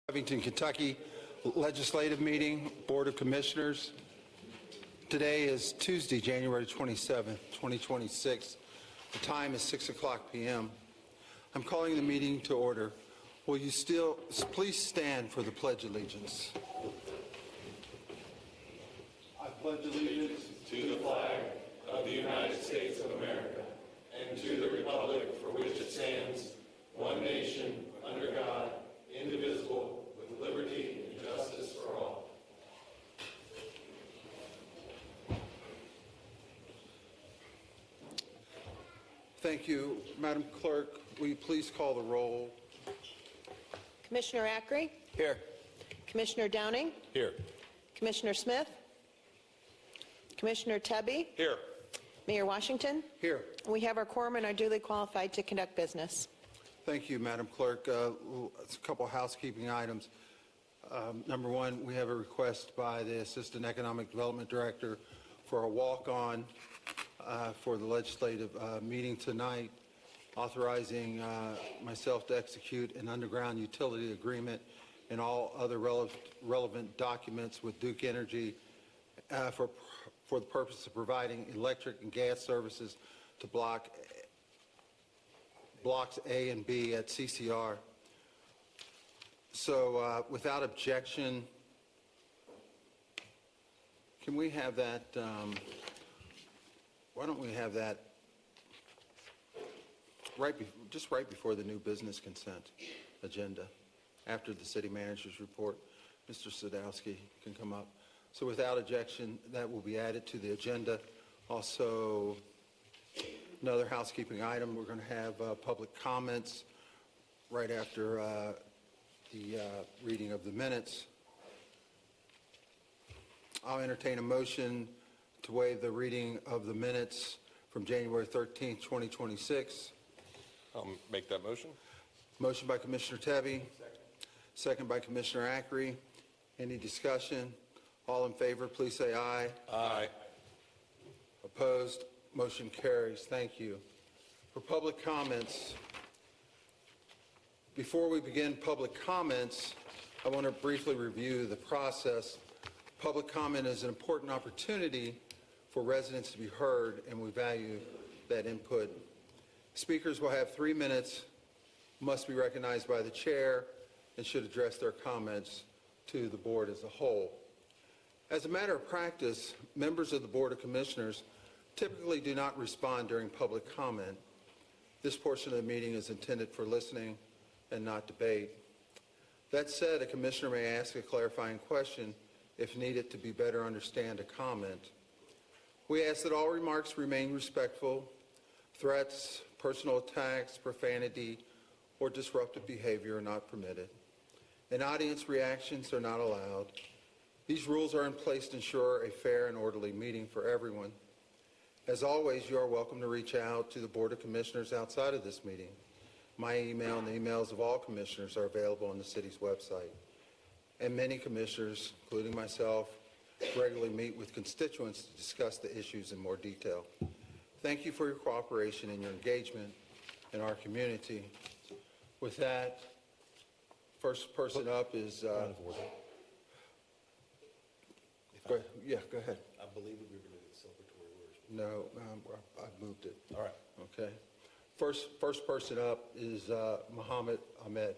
Covington, Kentucky Legislative Meeting, Board of Commissioners. Today is Tuesday, January 27, 2026. The time is 6:00 p.m. I'm calling the meeting to order. Will you please stand for the Pledge of Allegiance? I pledge allegiance to the flag of the United States of America and to the republic for which it stands, one nation, under God, indivisible, with liberty and justice for all. Thank you. Madam Clerk, will you please call the roll? Commissioner Ackrey? Here. Commissioner Downing? Here. Commissioner Smith? Commissioner Tebby? Here. Mayor Washington? Here. We have our quorum and are duly qualified to conduct business. Thank you, Madam Clerk. A couple housekeeping items. Number one, we have a request by the Assistant Economic Development Director for a walk-on for the legislative meeting tonight, authorizing myself to execute an underground utility agreement and all other relevant documents with Duke Energy for the purpose of providing electric and gas services to blocks A and B at CCR. So without objection, can we have that, why don't we have that just right before the new business consent agenda, after the city manager's report? Mr. Sadowski can come up. So without objection, that will be added to the agenda. Also, another housekeeping item, we're going to have public comments right after the reading of the minutes. I'll entertain a motion to waive the reading of the minutes from January 13th, 2026. I'll make that motion. Motion by Commissioner Tebby. Second by Commissioner Ackrey. Any discussion? All in favor, please say aye. Aye. Opposed? Motion carries. Thank you. For public comments, before we begin public comments, I want to briefly review the process. Public comment is an important opportunity for residents to be heard, and we value that input. Speakers will have 3 minutes, must be recognized by the chair, and should address their comments to the board as a whole. As a matter of practice, members of the Board of Commissioners typically do not respond during public comment. This portion of the meeting is intended for listening and not debate. That said, a commissioner may ask a clarifying question if needed to be better understand a comment. We ask that all remarks remain respectful. Threats, personal attacks, profanity, or disruptive behavior are not permitted, and audience reactions are not allowed. These rules are in place to ensure a fair and orderly meeting for everyone. As always, you are welcome to reach out to the Board of Commissioners outside of this meeting. My email and the emails of all commissioners are available on the city's website. And many commissioners, including myself, regularly meet with constituents to discuss the issues in more detail. Thank you for your cooperation and your engagement in our community. With that, first person up is... Go ahead. I believe we were going to get celebratory words. No, I moved it. All right. Okay. First person up is Muhammad Ahmed.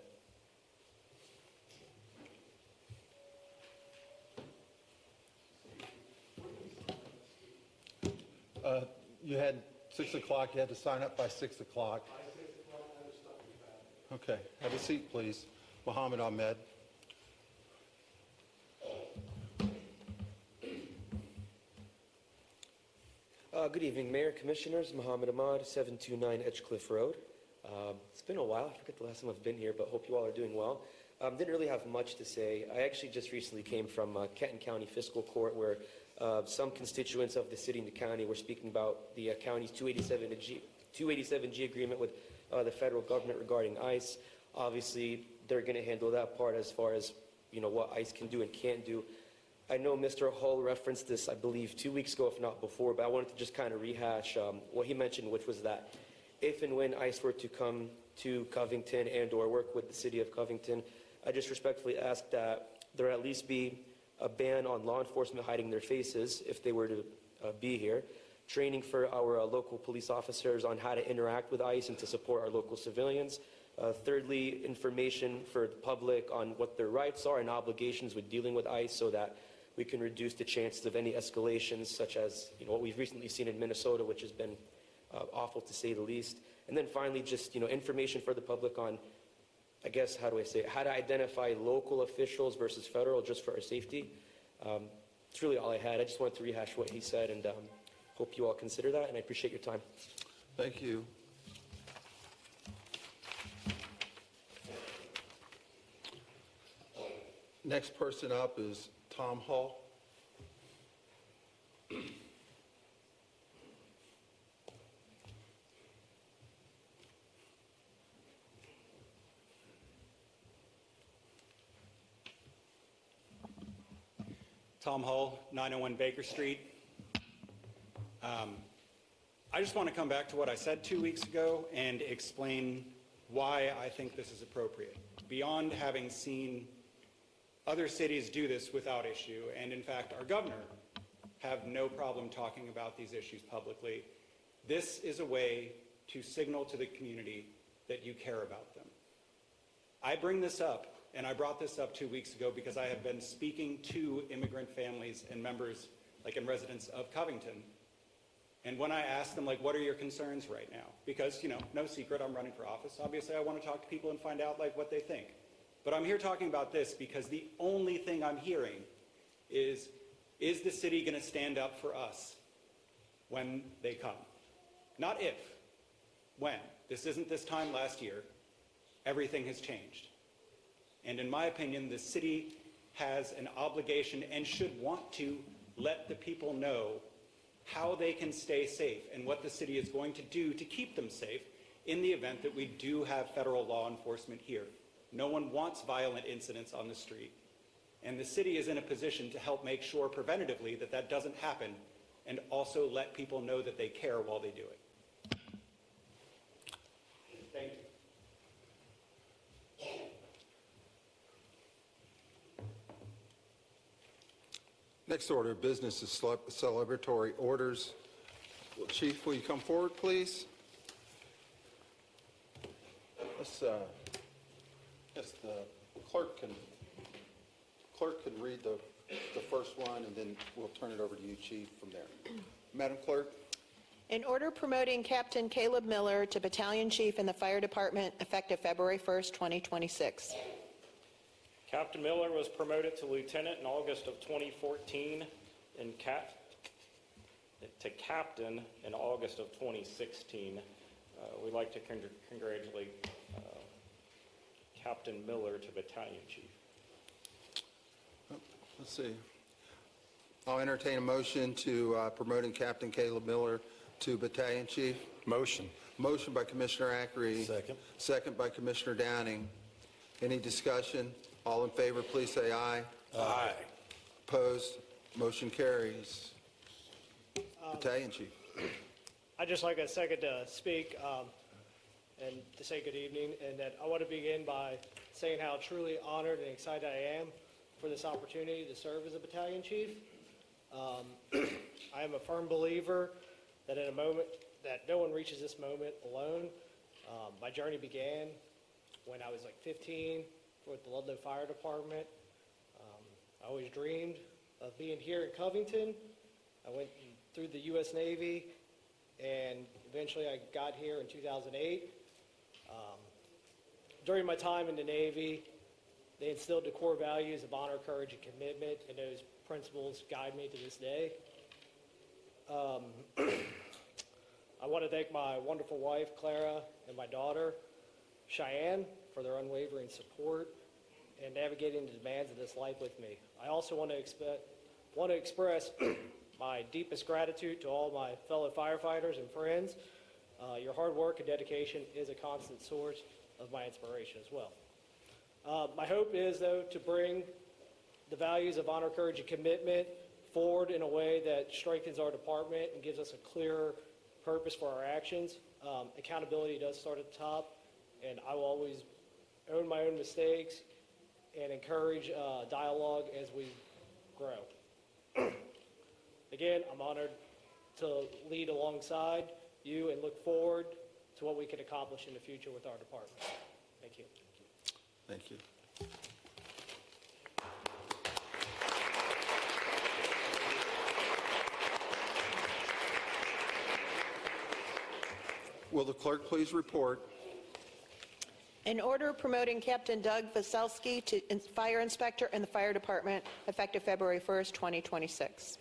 You had 6 o'clock. You had to sign up by 6 o'clock. Okay. Have a seat, please. Muhammad Ahmed. Good evening, Mayor, Commissioners. Muhammad Ahmad, 729 Edgecliff Road. It's been a while. I forget the last time I've been here, but hope you all are doing well. Didn't really have much to say. I actually just recently came from Kenton County Fiscal Court, where some constituents of the city and the county were speaking about the county's 287G agreement with the federal government regarding ICE. Obviously, they're going to handle that part as far as what ICE can do and can't do. I know Mr. Hull referenced this, I believe, 2 weeks ago, if not before, but I wanted to just kind of rehash what he mentioned, which was that if and when ICE were to come to Covington and or work with the city of Covington, I just respectfully ask that there at least be a ban on law enforcement hiding their faces if they were to be here, training for our local police officers on how to interact with ICE and to support our local civilians. Thirdly, information for the public on what their rights are and obligations with dealing with ICE so that we can reduce the chances of any escalations such as what we've recently seen in Minnesota, which has been awful to say the least. And then finally, just information for the public on, I guess, how to identify local officials versus federal just for our safety. It's really all I had. I just wanted to rehash what he said and hope you all consider that, and I appreciate your time. Thank you. Next person up is Tom Hall. Tom Hull, 901 Baker Street. I just want to come back to what I said 2 weeks ago and explain why I think this is appropriate. Beyond having seen other cities do this without issue, and in fact our governor have no problem talking about these issues publicly, this is a way to signal to the community that you care about them. I bring this up, and I brought this up 2 weeks ago because I have been speaking to immigrant families and members, and residents of Covington. And when I ask them, what are your concerns right now? Because, no secret, I'm running for office. Obviously, I want to talk to people and find out, what they think. But I'm here talking about this because the only thing I'm hearing is the city going to stand up for us when they come? Not if, when. This isn't this time last year. Everything has changed. And in my opinion, the city has an obligation and should want to let the people know how they can stay safe and what the city is going to do to keep them safe in the event that we do have federal law enforcement here. No one wants violent incidents on the street. And the city is in a position to help make sure preventatively that that doesn't happen and also let people know that they care while they do it. Thank you. Next order of business is celebratory orders. Chief, will you come forward, please? Yes, the clerk can read the first one, and then we'll turn it over to you, Chief, from there. Madam Clerk? In order promoting Captain Caleb Miller to Battalion Chief in the Fire Department effective February 1st, 2026. Captain Miller was promoted to lieutenant in August of 2014 and to captain in August of 2016. We'd like to congratulate Captain Miller to Battalion Chief. Let's see. I'll entertain a motion to promoting Captain Caleb Miller to Battalion Chief. Motion. Motion by Commissioner Ackery. Second. Second by Commissioner Downing. Any discussion? All in favor, please say aye. Aye. Opposed? Motion carries. Battalion Chief. I'd just like a second to speak and to say good evening, and that I want to begin by saying how truly honored and excited I am for this opportunity to serve as a battalion chief. I am a firm believer that in a moment that no one reaches this moment alone. My journey began when I was 15 with the Ludlow Fire Department. I always dreamed of being here in Covington. I went through the U.S. Navy, and eventually I got here in 2008. During my time in the Navy, they instilled the core values of honor, courage, and commitment, and those principles guide me to this day. I want to thank my wonderful wife, Clara, and my daughter, Cheyenne, for their unwavering support and navigating the demands of this life with me. I also want to express my deepest gratitude to all my fellow firefighters and friends. Your hard work and dedication is a constant source of my inspiration as well. My hope is, though, to bring the values of honor, courage, and commitment forward in a way that strengthens our department and gives us a clearer purpose for our actions. Accountability does start at the top, and I will always own my own mistakes and encourage dialogue as we grow. Again, I'm honored to lead alongside you and look forward to what we can accomplish in the future with our department. Thank you. Thank you. Will the clerk please report? An order promoting Captain Doug Vaselski to Fire Inspector in the Fire Department effective February 1st, 2026.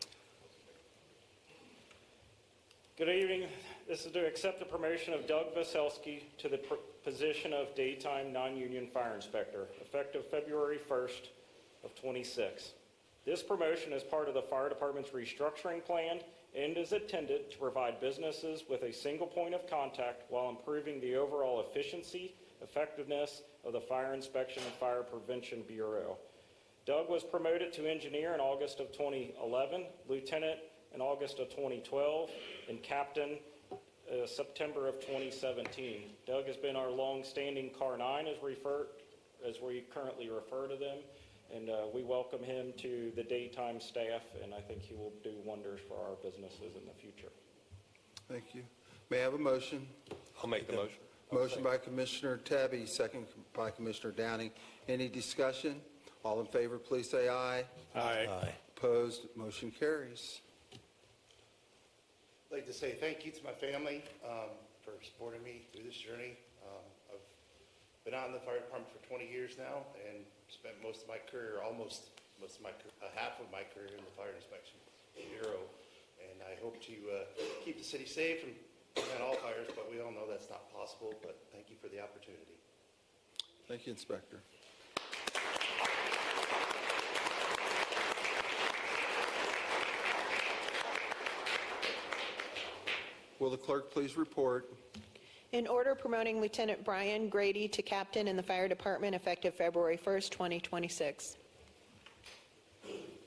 Good evening. This is to accept the promotion of Doug Vaselski to the position of daytime non-union fire inspector, effective February 1st of 26. This promotion is part of the fire department's restructuring plan and is intended to provide businesses with a single point of contact while improving the overall efficiency, effectiveness of the Fire Inspection and Fire Prevention Bureau. Doug was promoted to engineer in August of 2011, lieutenant in August of 2012, and captain September of 2017. Doug has been our long-standing Car 9 as we currently refer to them, and we welcome him to the daytime staff, and I think he will do wonders for our businesses in the future. Thank you. May I have a motion? I'll make the motion. Motion by Commissioner Tebby, second by Commissioner Downing. Any discussion? All in favor, please say aye. Aye. Opposed? Motion carries. I'd like to say thank you to my family for supporting me through this journey. I've been out in the fire department for 20 years now and spent most of my career, half of my career in the Fire Inspection Bureau. And I hope to keep the city safe and prevent all fires, but we all know that's not possible. But thank you for the opportunity. Thank you, Inspector. Will the clerk please report? An order promoting Lieutenant Brian Grady to captain in the Fire Department effective February 1st, 2026.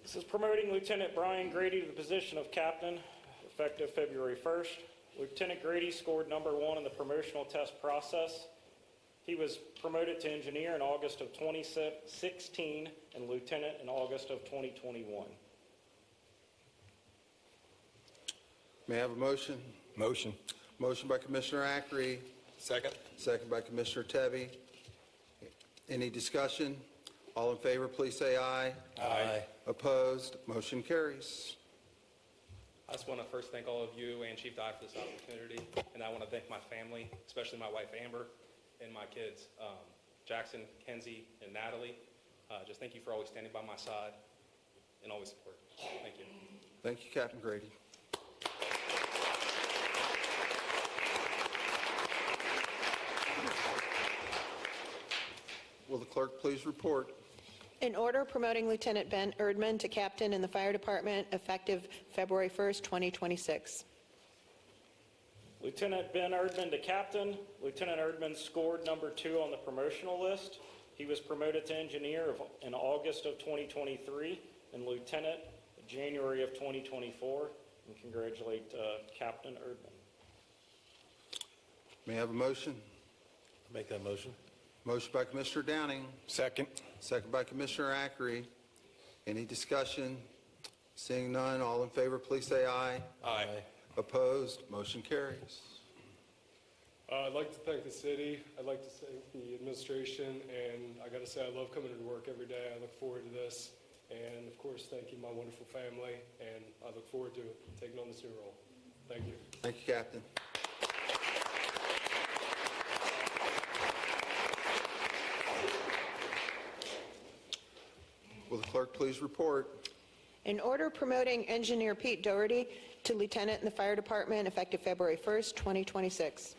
This is promoting Lieutenant Brian Grady to the position of captain effective February 1st. Lieutenant Grady scored number 1 in the promotional test process. He was promoted to engineer in August of 2016 and lieutenant in August of 2021. May I have a motion? Motion. Motion by Commissioner Ackrey, Second. second by Commissioner Tebby. Any discussion? All in favor, please say aye. Aye. Opposed? Motion carries. I just want to first thank all of you and Chief Dye for this opportunity, and I want to thank my family, especially my wife Amber and my kids, Jackson, Kenzie, and Natalie. Just thank you for always standing by my side and always support. Thank you. Thank you, Captain Grady. Will the clerk please report? An order promoting Lieutenant Ben Erdman to captain in the Fire Department effective February 1st, 2026. Lieutenant Ben Erdman to captain. Lieutenant Erdman scored number 2 on the promotional list. He was promoted to engineer in August of 2023 and lieutenant in January of 2024. And congratulate Captain Erdman. May I have a motion? Make that motion. Motion by Commissioner Downing, Second. second by Commissioner Ackrey. Any discussion? Seeing none, all in favor, please say aye. Aye. Opposed? Motion carries. I'd like to thank the city. I'd like to thank the administration, and I got to say I love coming to work every day. I look forward to this, and of course, thank you, my wonderful family, and I look forward to taking on this new role. Thank you. Thank you, Captain. Will the clerk please report? An order promoting Engineer Pete Doherty to lieutenant in the Fire Department effective February 1st, 2026.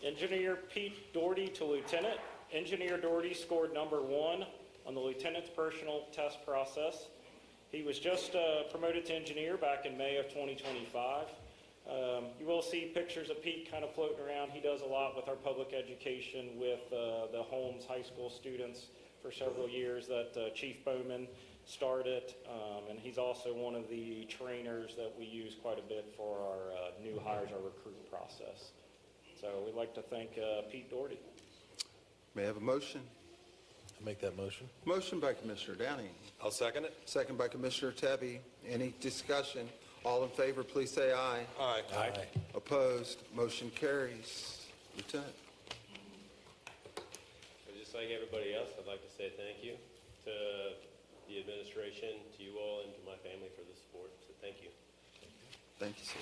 Engineer Pete Doherty to lieutenant. Engineer Doherty scored number 1 on the lieutenant's personal test process. He was just promoted to engineer back in May of 2025. You will see pictures of Pete kind of floating around. He does a lot with our public education with the Holmes High School students for several years that Chief Bowman started, and he's also one of the trainers that we use quite a bit for our new hires, our recruit process. So we'd like to thank Pete Doherty. May I have a motion? I'll make that motion. Motion by Commissioner Downing, I'll second it. second by Commissioner Tebby. Any discussion? All in favor, please say aye. Aye. Aye. Opposed? Motion carries. Lieutenant. Just like everybody else, I'd like to say thank you to the administration, to you all, and to my family for the support. So thank you. Thank you, sir.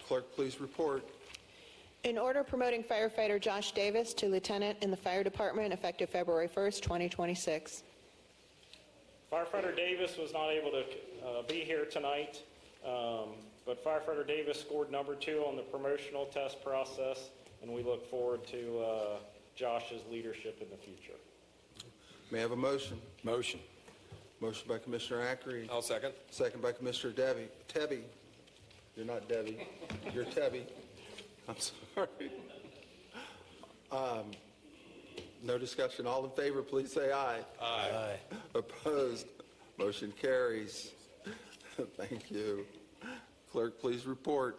Clerk, please report. In order promoting firefighter Josh Davis to lieutenant in the fire department effective February 1st, 2026. Firefighter Davis was not able to be here tonight, but Firefighter Davis scored number 2 on the promotional test process, and we look forward to Josh's leadership in the future. May I have a motion? Motion. Motion by Commissioner Ackery. I'll second. Second by Commissioner Tebby. You're not Debbie. You're Tebby. I'm sorry. No discussion. All in favor, please say aye. Aye. Opposed? Motion carries. Thank you. Clerk, please report.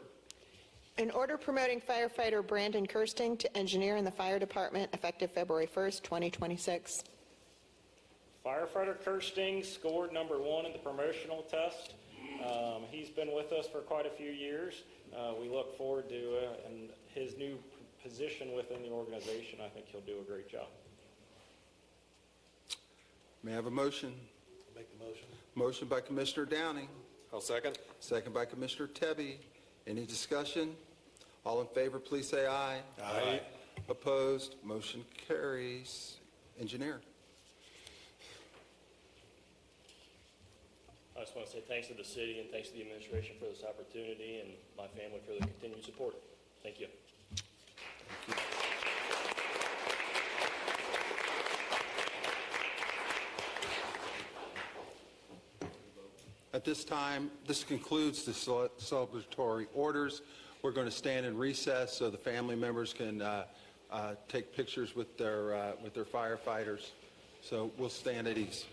In order promoting firefighter Brandon Kirsting to engineer in the fire department effective February 1st, 2026. Firefighter Kirsting scored number 1 in the promotional test. He's been with us for quite a few years. We look forward to and his new position within the organization. I think he'll do a great job. May I have a motion? Make the motion. Motion by Commissioner Downing. I'll second. Second by Commissioner Tebby. Any discussion? All in favor, please say aye. Aye. Opposed? Motion carries. Engineer. I just want to say thanks to the city and thanks to the administration for this opportunity and my family for the continued support. Thank you. At this time, this concludes the celebratory orders. We're going to stand in recess so the family members can take pictures with their firefighters. So we'll stand at ease.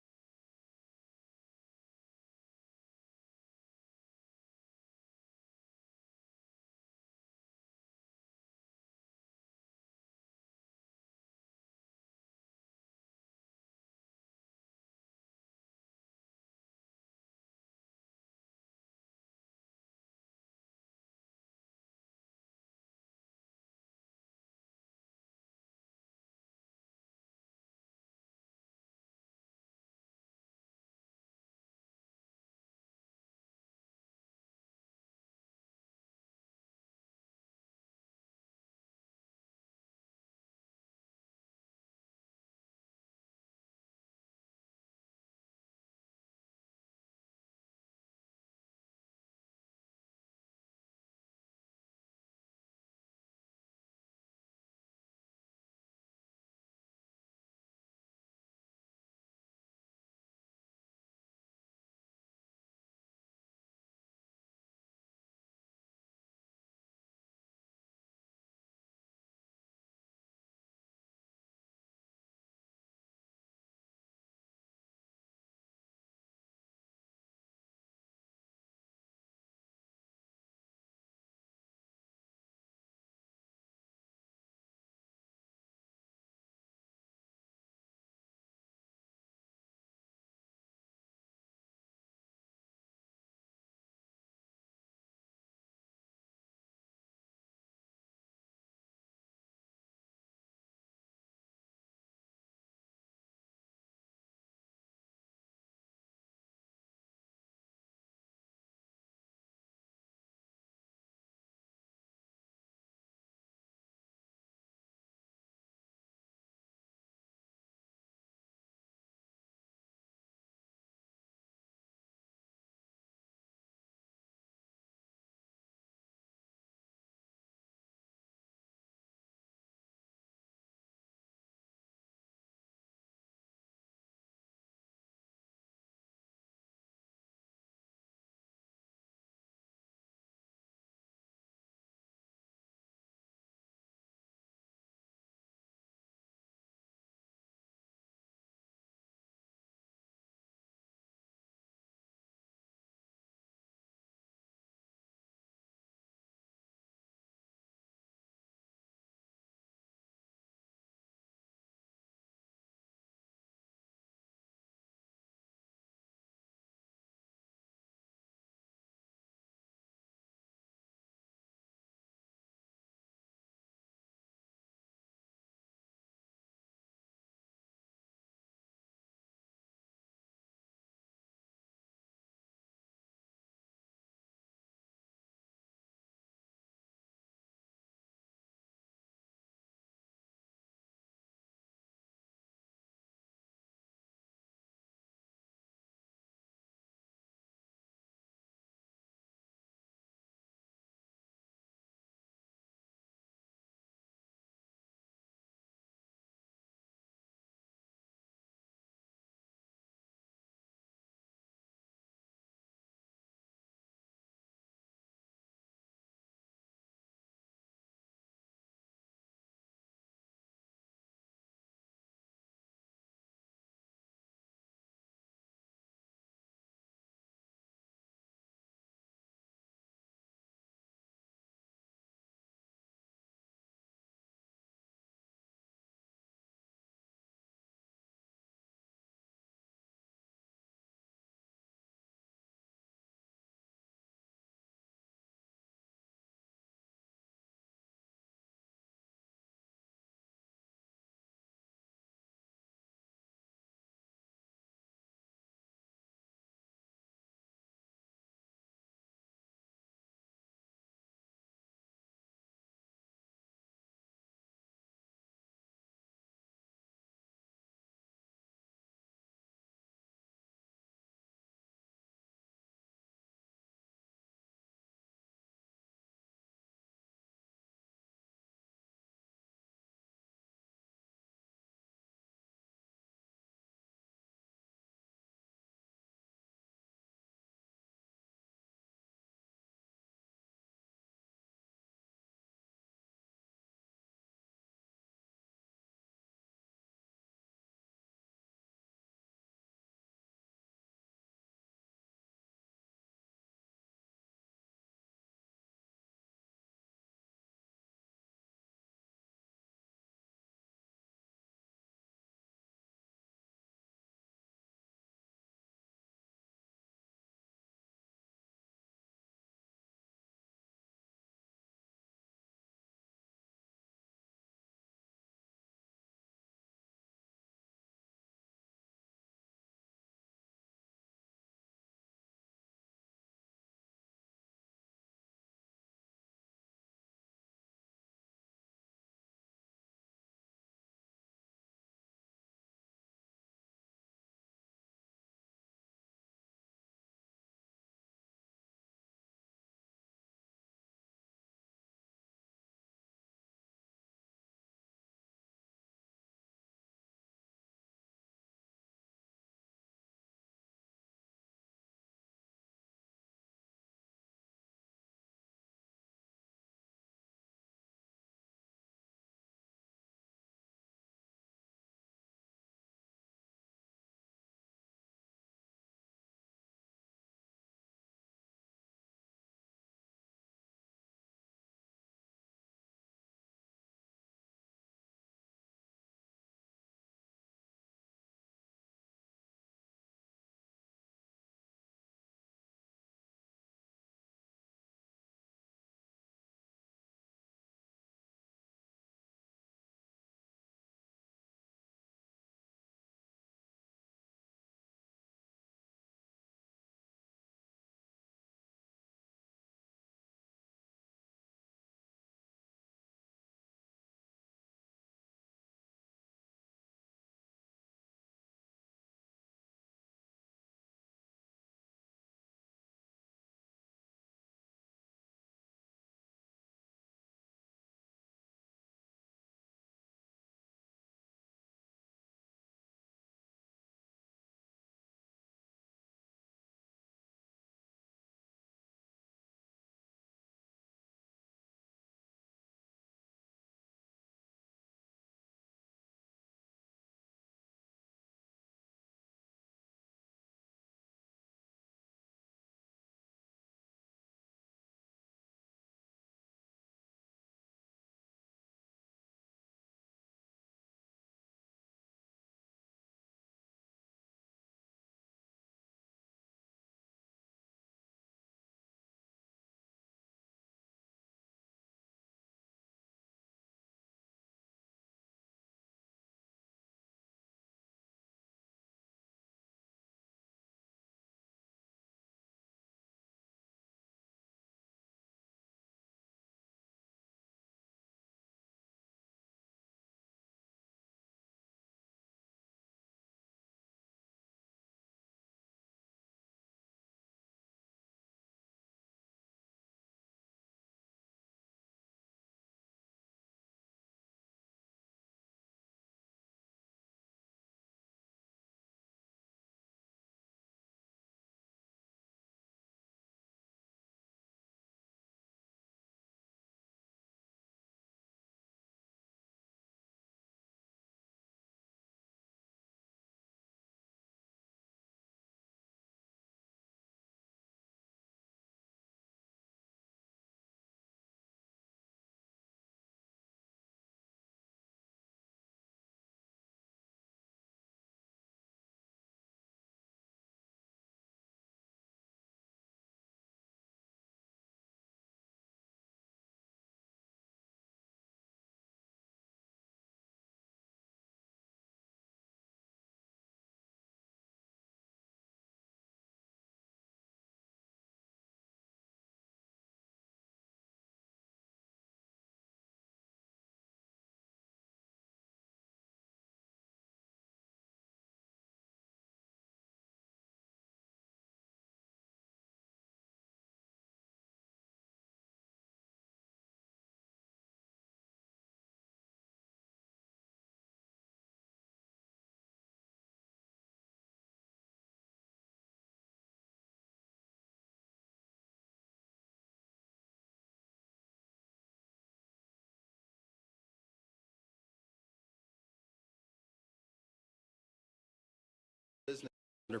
Under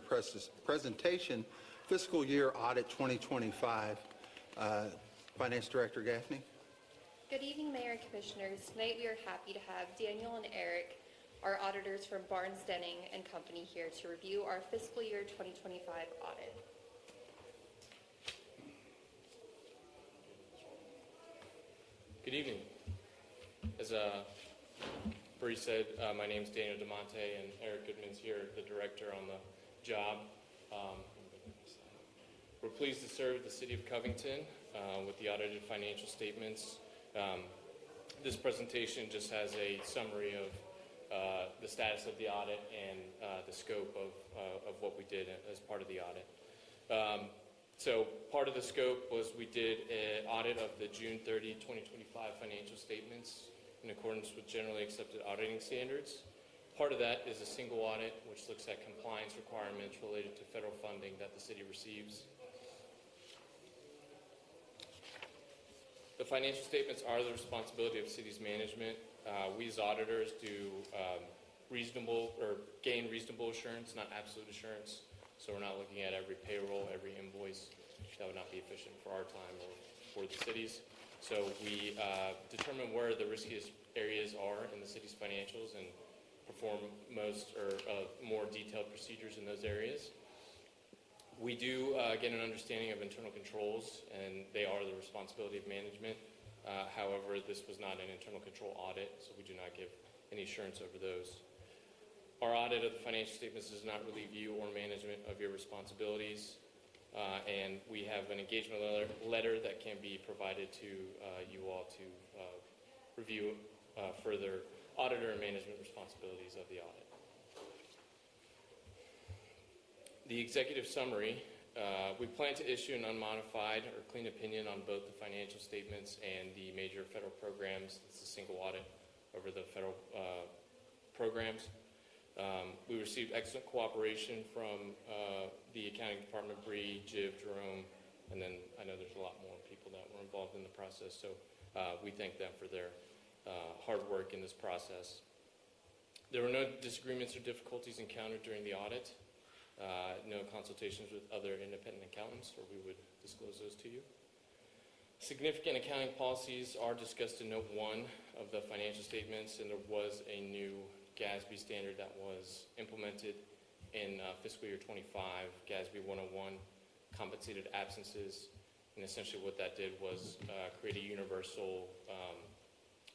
presentation, fiscal year audit 2025. Finance Director Gaffney. Good evening, Mayor and Commissioners. Tonight we are happy to have Daniel and Eric, our auditors from Barnes Denning and Company, here to review our fiscal year 2025 audit. Good evening. As Bree said, my name is Daniel DeMonte, and Eric Goodman's here, the director on the job. We're pleased to serve the City of Covington with the audited financial statements. This presentation just has a summary of the status of the audit and the scope of what we did as part of the audit. So part of the scope was we did an audit of the June 30, 2025 financial statements in accordance with generally accepted auditing standards. Part of that is a single audit, which looks at compliance requirements related to federal funding that the city receives. The financial statements are the responsibility of city's management. We as auditors do gain reasonable assurance, not absolute assurance. So we're not looking at every payroll, every invoice. That would not be efficient for our time or for the city's. So we determine where the riskiest areas are in the city's financials and perform more detailed procedures in those areas. We do get an understanding of internal controls, and they are the responsibility of management. However, this was not an internal control audit, so we do not give any assurance over those. Our audit of the financial statements does not relieve you or management of your responsibilities, and we have an engagement letter that can be provided to you all to review further auditor and management responsibilities of the audit. The executive summary, we plan to issue an unmodified or clean opinion on both the financial statements and the major federal programs. It's a single audit over the federal programs. We received excellent cooperation from the accounting department, Bree, Jiv, Jerome, and then I know there's a lot more people that were involved in the process, so we thank them for their hard work in this process. There were no disagreements or difficulties encountered during the audit. No consultations with other independent accountants, or we would disclose those to you. Significant accounting policies are discussed in Note 1 of the financial statements, and there was a new GASB standard that was implemented in fiscal year 25, GASB 101, compensated absences. And essentially what that did was create a universal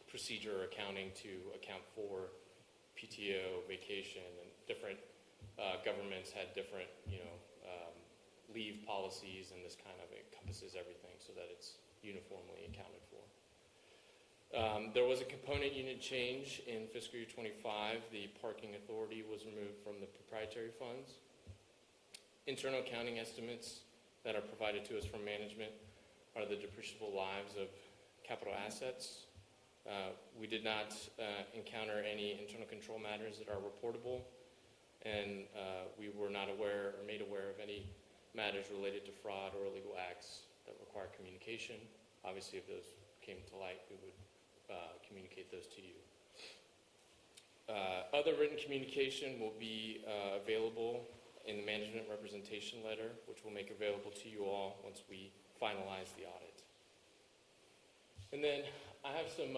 procedure or accounting to account for PTO, vacation, and different governments had different, leave policies, and this kind of encompasses everything so that it's uniformly accounted for. There was a component unit change in fiscal year 25. The parking authority was removed from the proprietary funds. Internal accounting estimates that are provided to us from management are the depreciable lives of capital assets. We did not encounter any internal control matters that are reportable, and we were not aware or made aware of any matters related to fraud or illegal acts that require communication. Obviously, if those came to light, we would communicate those to you. Other written communication will be available in the management representation letter, which we'll make available to you all once we finalize the audit. And then I have some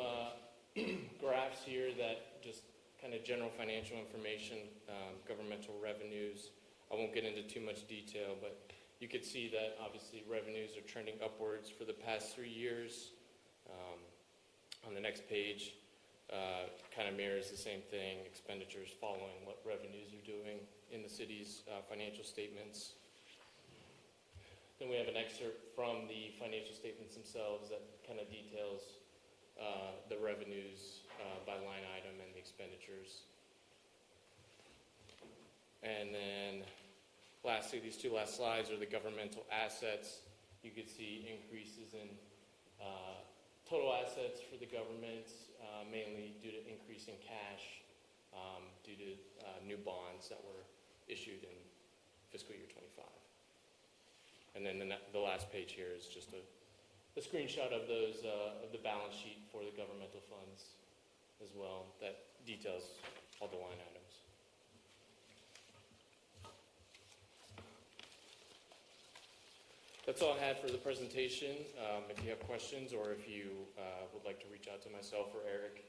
graphs here that just kind of general financial information, governmental revenues. I won't get into too much detail, but you could see that obviously revenues are trending upwards for the past 3 years. On the next page, kind of mirrors the same thing, expenditures following what revenues are doing in the city's financial statements. Then we have an excerpt from the financial statements themselves that kind of details the revenues by line item and the expenditures. And then lastly, these two last slides are the governmental assets. You could see increases in total assets for the government, mainly due to increase in cash, due to new bonds that were issued in fiscal year 25. And then the last page here is just a screenshot of those of the balance sheet for the governmental funds as well that details all the line items. That's all I had for the presentation. If you have questions or if you would like to reach out to myself or Eric,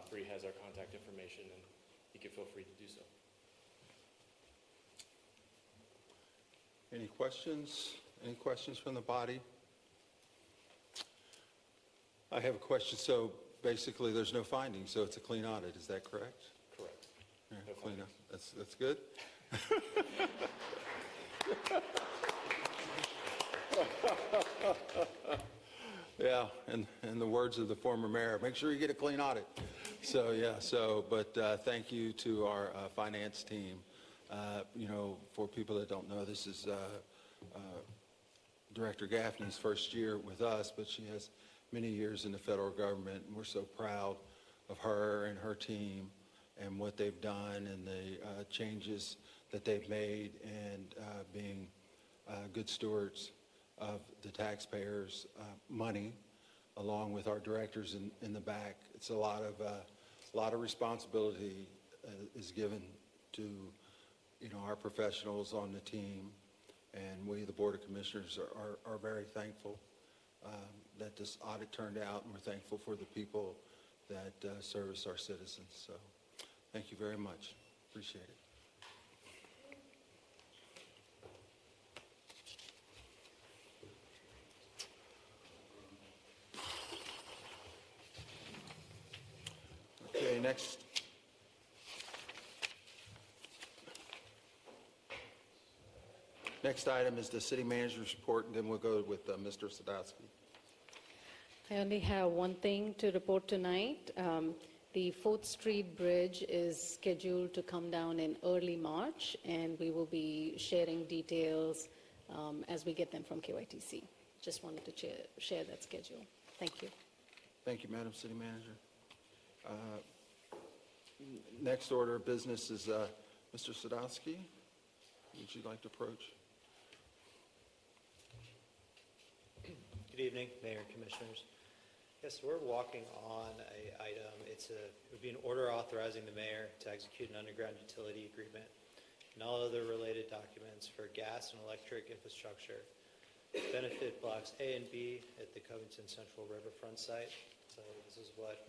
Bree has our contact information and you can feel free to do so. Any questions? Any questions from the body? I have a question. So basically, there's no findings, so it's a clean audit. Is that correct? Correct. Yeah, No clean findings. up. That's good. Yeah, and in the words of the former mayor, make sure you get a clean audit. So, yeah, but thank you to our finance team. For people that don't know, this is Director Gaffney's first year with us, but she has many years in the federal government, and we're so proud of her and her team and what they've done and the changes that they've made and being good stewards of the taxpayers' money, along with our directors in the back. It's a lot of responsibility is given to our professionals on the team, and we, the Board of Commissioners, are very thankful that this audit turned out, and we're thankful for the people that service our citizens. So thank you very much. Appreciate it. Okay, Next item is the city manager's report, and then we'll go with Mr. Sadowski. I only have one thing to report tonight. The 4th Street Bridge is scheduled to come down in early March, and we will be sharing details as we get them from KYTC. Just wanted to share that schedule. Thank you. Thank you, Madam City Manager. Next order of business is Mr. Sadowski. Would you like to approach? Good evening, Mayor and Commissioners. Yes, we're walking on an item. It would be an order authorizing the mayor to execute an underground utility agreement and all other related documents for gas and electric infrastructure benefit blocks A and B at the Covington Central Riverfront site. So this is what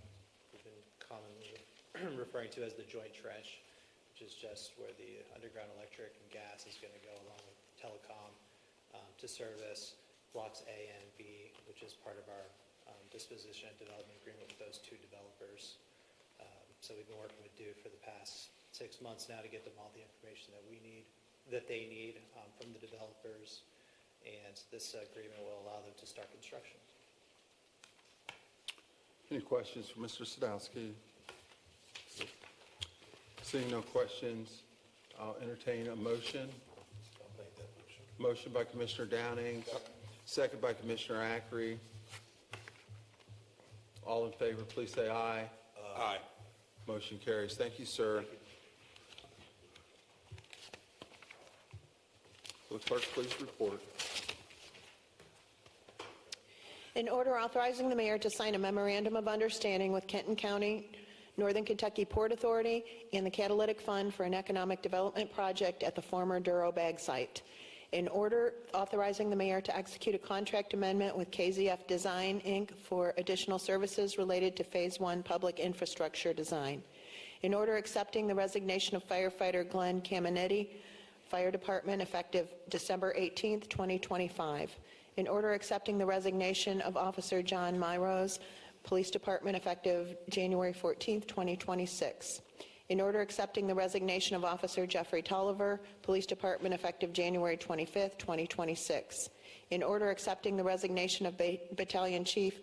we've been commonly referring to as the joint trench, which is just where the underground electric and gas is going to go along with telecom to service blocks A and B, which is part of our disposition and development agreement with those two developers. So we've been working with Duke for the past 6 months now to get them all the information that they need from the developers, and this agreement will allow them to start construction. Any questions for Mr. Sadowski? Seeing no questions, I'll entertain a motion. I'll make that motion. Motion by Commissioner Downing, second by Commissioner Ackrey. All in favor, please say aye. Aye. Motion carries. Thank you, sir. Will the clerk please report? In order authorizing the mayor to sign a memorandum of understanding with Kenton County, Northern Kentucky Port Authority, and the Catalytic Fund for an economic development project at the former Duro Bag site. In order authorizing the mayor to execute a contract amendment with KZF Design, Inc. for additional services related to Phase 1 public infrastructure design. In order accepting the resignation of firefighter Glenn Caminetti, Fire Department, effective December 18th, 2025. In order accepting the resignation of Officer John Myrose, Police Department, effective January 14th, 2026. In order accepting the resignation of Officer Jeffrey Tolliver, Police Department, effective January 25th, 2026. In order accepting the resignation of Battalion Chief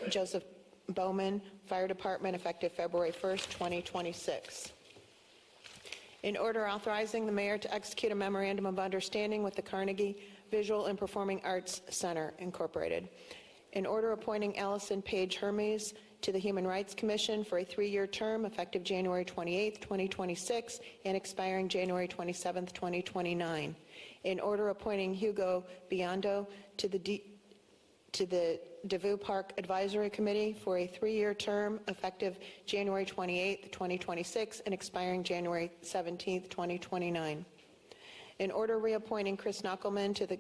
Joseph Bowman, Fire Department, effective February 1st, 2026. In order authorizing the mayor to execute a memorandum of understanding with the Carnegie Visual and Performing Arts Center, Incorporated. In order appointing Allison Page Hermes to the Human Rights Commission for a 3-year term effective January 28, 2026 and expiring January 27, 2029. In order appointing Hugo Biondo to the DeVue Park Advisory Committee for a 3-year term effective January 28, 2026 and expiring January 17, 2029. In order reappointing Chris Knuckleman to the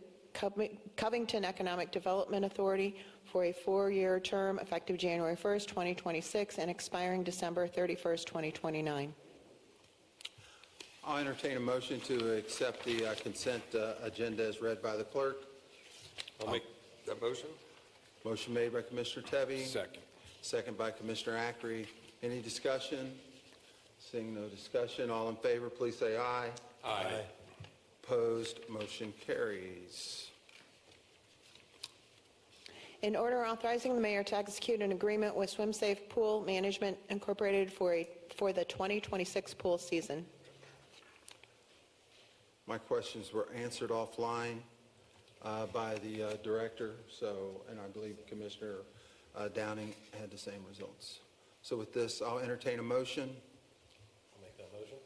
Covington Economic Development Authority for a 4-year term effective January 1st, 2026 and expiring December 31st, 2029. I'll entertain a motion to accept the consent agenda as read by the clerk. I'll make that motion. Motion made by Commissioner Tebby. Second. Second by Commissioner Ackrey. Any discussion? Seeing no discussion, all in favor, please say aye. Aye. Opposed, motion carries. An order authorizing the mayor to execute an agreement with SwimSafe Pool Management Incorporated for the 2026 pool season. My questions were answered offline by the director, and I believe Commissioner Downing had the same results. So with this, I'll entertain a motion. I'll make that motion.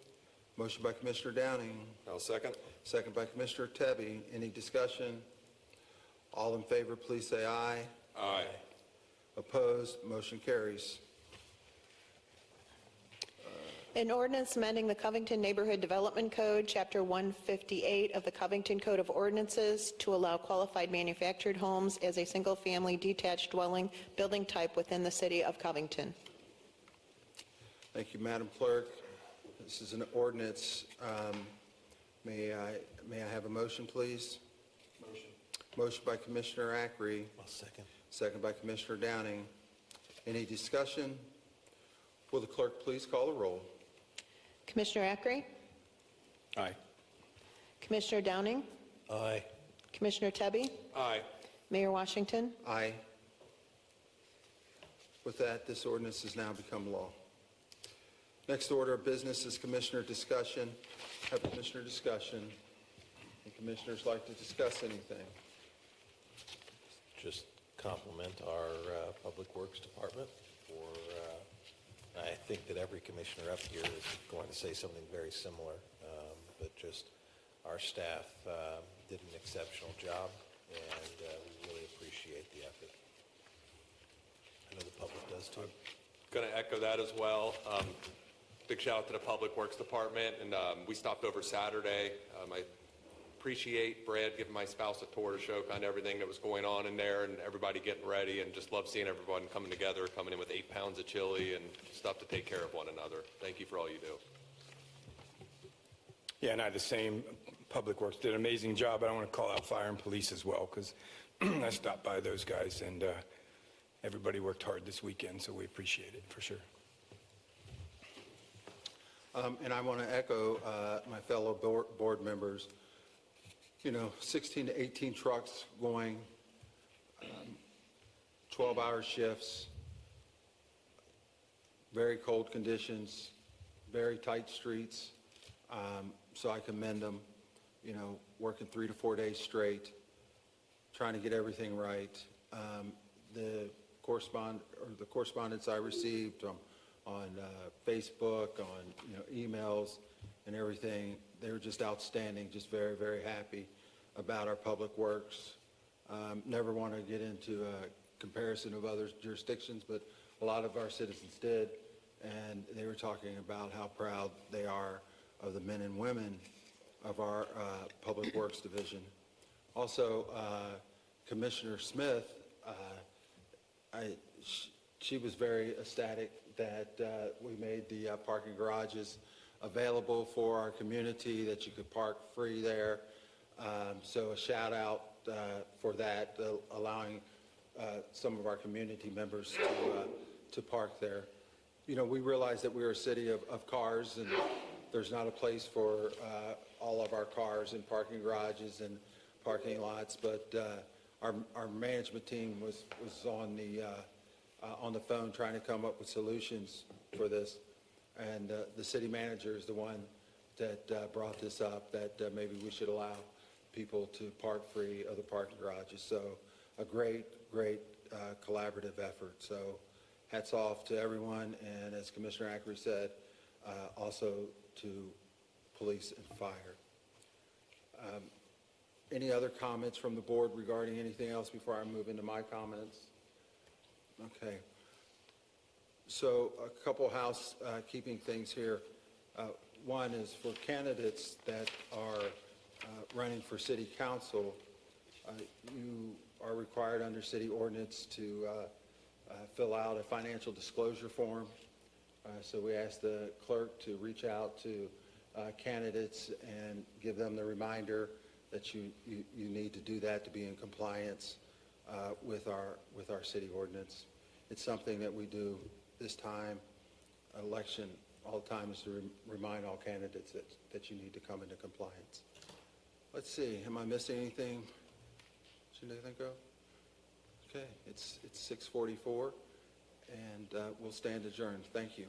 Motion by Commissioner Downing. I'll second. Second by Commissioner Tebby. Any discussion? All in favor, please say aye. Aye. Opposed, motion carries. An ordinance amending the Covington Neighborhood Development Code, Chapter 158 of the Covington Code of Ordinances to allow qualified manufactured homes as a single-family detached dwelling building type within the city of Covington. Thank you, Madam Clerk. This is an ordinance. May I have a motion, please? Motion. Motion by Commissioner Ackrey. I'll second. Second by Commissioner Downing. Any discussion? Will the clerk please call the roll? Commissioner Ackrey? Aye. Commissioner Downing? Aye. Commissioner Tebby? Aye. Mayor Washington? Aye. With that, this ordinance has now become law. Next order of business is commissioner discussion. Have commissioner discussion. Any commissioners like to discuss anything? Just compliment our Public Works Department for, I think that every commissioner up here is going to say something very similar, but just our staff did an exceptional job, and we really appreciate the effort. I know the public does too. Going to echo that as well. Big shout out to the Public Works Department, and we stopped over Saturday. I appreciate Brad giving my spouse a tour to show kind of everything that was going on in there and everybody getting ready, and just love seeing everyone coming together, coming in with 8 pounds of chili and stuff to take care of one another. Thank you for all you do. Yeah, and I had the same. Public Works did an amazing job, but I want to call out Fire and Police as well, because I stopped by those guys, and everybody worked hard this weekend, so we appreciate it for sure. And I want to echo my fellow board members. 16 to 18 trucks going, 12-hour shifts, very cold conditions, very tight streets. So I commend them, working 3 to 4 days straight, trying to get everything right. The correspondence I received on Facebook, on emails and everything, they were just outstanding, just very, very happy about our public works. Never want to get into a comparison of other jurisdictions, but a lot of our citizens did, and they were talking about how proud they are of the men and women of our Public Works Division. Also, Commissioner Smith, she was very ecstatic that we made the parking garages available for our community, that you could park free there. So a shout out for that, allowing some of our community members to park there. We realize that we're a city of cars, and there's not a place for all of our cars in parking garages and parking lots, but our management team was on the phone trying to come up with solutions for this. And the city manager is the one that brought this up, that maybe we should allow people to park free of the parking garages. So a great collaborative effort. So hats off to everyone, and as Commissioner Ackrey said, also to police and fire. Any other comments from the board regarding anything else before I move into my comments? Okay. So a couple housekeeping things here. One is for candidates that are running for city council. You are required under city ordinance to fill out a financial disclosure form. So we ask the clerk to reach out to candidates and give them the reminder that you need to do that to be in compliance with our city ordinance. It's something that we do this time, election, all the time, is to remind all candidates that you need to come into compliance. Let's see, am I missing anything? Should I think of? Okay, it's 6:44, and we'll stand adjourned. Thank you.